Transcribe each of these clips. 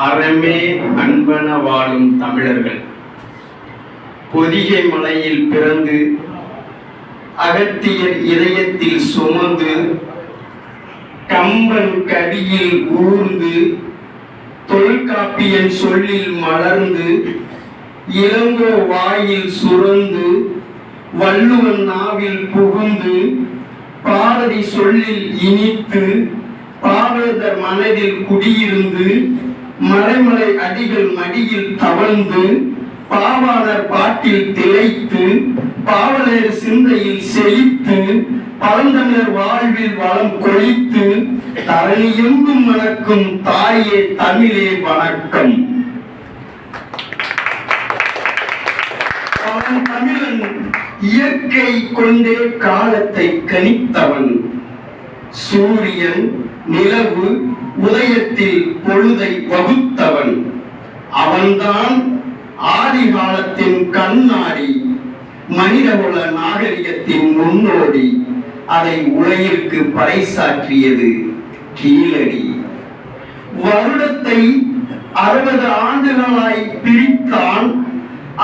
அறமே அன்பன வாழும் தமிழர்கள் பொதிகை மலையில் பிறந்து அகத்தியர் இதயத்தில் சுமந்து கம்பன் கவியில் ஊர்ந்து தொல்காப்பியன் சொல்லில் மலர்ந்து இளங்கோ வாயில் சுரந்து வள்ளுவன் நாவில் புகுந்து பாரதி சொல்லில் இனித்து பாவேதர் மனதில் குடியிருந்து மறைமலை அடிகள் மடியில் தவழ்ந்து பாவாணர் பாட்டில் திளைத்து பாவலர் சிந்தையில் செழித்து பழந்தமிழர் வாழ்வில் வளம் கொழித்து தரணி எங்கும் மணக்கும் தாயே தமிழே வணக்கம். அவன் தமிழன் இயற்கை கொண்டே காலத்தை கணித்தவன். சூரியன் நிலவு உதயத்தில் பொழுதை வகுத்தவன். அவன்தான் ஆதி காலத்தின் கண்ணாடி, மனிதகுல நாகரிகத்தின் முன்னோடி. அதை உலகிற்கு பறைசாற்றியது கீழடி. வருடத்தை 60 ஆண்டுகளாய் பிரித்தான்.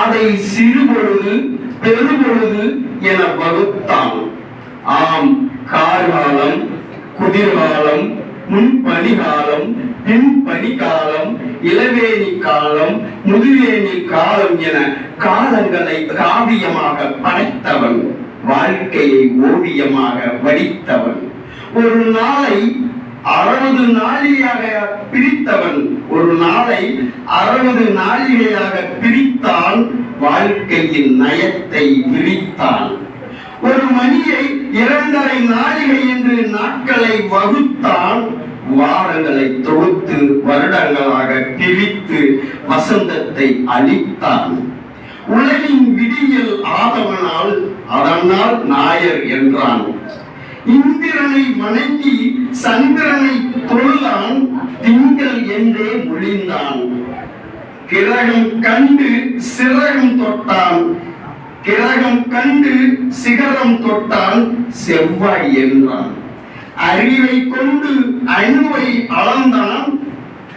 அதை சிறுபொழுது பெருபொழுது என வகுத்தான். ஆம், கார்காலம், குதிர்காலம், முன்பனிகாலம், பின்பனிகாலம், இளவேணி காலம், முதுவேணி காலம் என காலங்களை காவியமாக படைத்தவன். வாழ்க்கையை ஓவியமாக வடித்தவன். ஒரு நாளை 60 நாளிகையாக பிரித்தவன். ஒரு நாளை 60 நாளிகையாக பிரித்தான். வாழ்க்கையின் நயத்தை விரித்தான். ஒரு மணியை 2½ நாளிகை என்று நாட்களை வகுத்தான். வாரங்களை தொகுத்து வருடங்களாக பிரித்து வசந்தத்தை அளித்தான். உலகின் விடியல் ஆதவனால் அதனால் நாயர் என்றான். இந்திரனை வணங்கி சந்திரனை தொழுதான். திங்கள் என்றே மொழிந்தான். கிரகம் கண்டு சிறகம் தொட்டான். கிரகம் கண்டு சிகரம் தொட்டான். செவ்வாய் என்றான். அறிவை கொண்டு அணுவை அளந்தான்.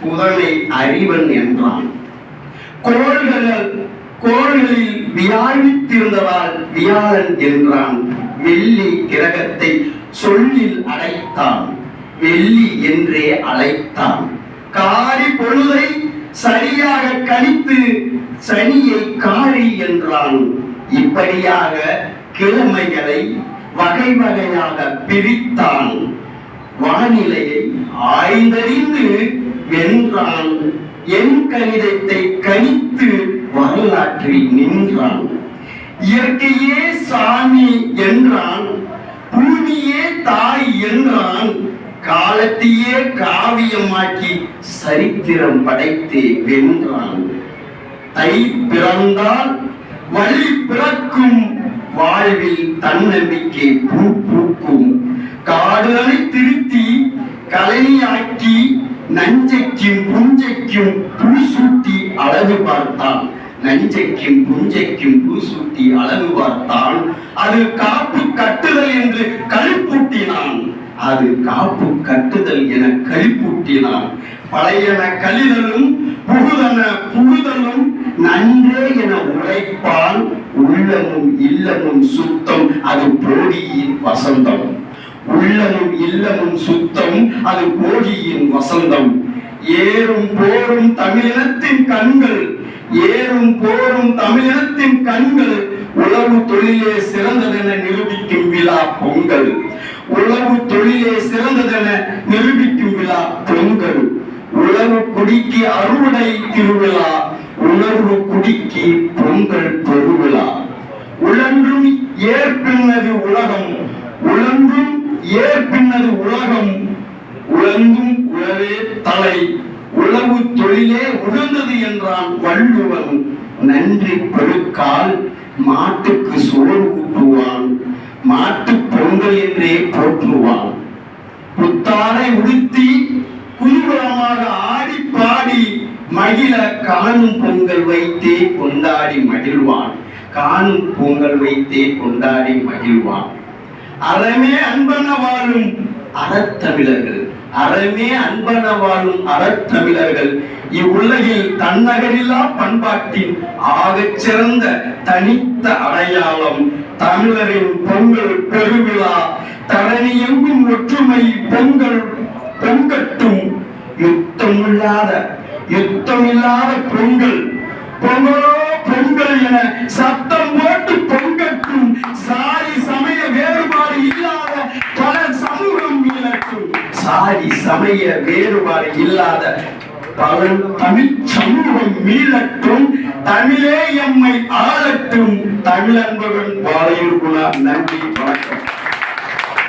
புதனை அறிவன் என்றான். கோள்களில் வியாழித்திருந்ததால் வியாழன் என்றான். வெள்ளி கிரகத்தை சொல்லில் அழைத்தான். வெள்ளி என்றே அழைத்தான். காரி பொழுதை சரியாக கணித்து சனியை காரி என்றான். இப்படியாக கிழமைகளை வகை வகையாக பிரித்தான். வானிலையை ஆய்ந்தறிந்து வென்றான். என் கணிதத்தை கணித்து வரலாற்றில் நின்றான். இயற்கையே சாமி என்றான். பூமியே தாய் என்றான். காலத்தையே காவியமாக்கி சரித்திரம் படைத்தே வென்றான். தை பிறந்தால் வழி பிறக்கும். வாழ்வில் தன்னம்பிக்கை பூ பூக்கும். காடுகளை திருத்தி கலையாக்கி நஞ்சைக்கும் புஞ்சைக்கும் பூ சூட்டி அழகு பார்த்தான். நஞ்சைக்கும் புஞ்சைக்கும் பூ சூட்டி அழகு பார்த்தான். அது காப்பு கட்டுதல் என்று களிப்பூட்டினான். அது காப்பு கட்டுதல் என களிப்பூட்டினான். பழையன கலிதலும் புகுதன புகுதலும் நன்றே என உழைப்பான். உள்ளமும் இல்லமும் சுத்தம், அது போகியின் வசந்தம். உள்ளமும் இல்லமும் சுத்தம், அது போகியின் வசந்தம். ஏறும் போரும் தமிழினத்தின் கண்கள், ஏறும் போரும் தமிழினத்தின் கண்கள். உழவு தொழிலே சிறந்ததென நிரூபிக்கும் விழா பொங்கல். உழவு தொழிலே சிறந்ததென நிரூபிக்கும் விழா பொங்கல். உழவு குடிக்கு அறுவடை திருவிழா. உணர்வு குடிக்கு பொங்கல் பெருவிழா. உழன்றும் ஏற்பின்னது உலகம். உழன்றும் ஏற்பின்னது உலகம். உழந்தும் உழவே தலை. உழவு தொழிலே உகந்தது என்றான் வள்ளுவன். நன்றி பெருக்கால் மாட்டுக்கு சோறு ஊட்டுவான். மாட்டு பொங்கல் என்றே போற்றுவான். புத்தாடை உடுத்தி குதூகலமாக ஆடி பாடி மகிழ காணும் பொங்கல் வைத்தே கொண்டாடி மகிழ்வான். காணும் பொங்கல் வைத்தே கொண்டாடி மகிழ்வான். அறமே அன்பன வாழும் அறத்தமிழர்கள் அறமே அன்பன வாழும் அறத்தமிழர்கள் இவ்வுலகில் தன்னகரில்லா பண்பாட்டின் ஆகச் சிறந்த தனித்த அடையாளம். தமிழரின் பொங்கல் பெருவிழா தரணி எங்கும் ஒற்றுமை பொங்கல் பொங்கட்டும். யுத்தமில்லாத பொங்கல் பொங்கலோ பொங்கல் என சத்தம் போட்டு பொங்கட்டும். சாதி சமய வேறுபாடு இல்லாத பல சமூகம் மீளட்டும். சாதி சமய வேறுபாடு இல்லாத பல தமிழ் சமூகம் மீளட்டும். தமிழே எம்மை ஆளட்டும். தமிழ் அன்புடன் வாழையூர் குணா. நன்றி, வணக்கம்.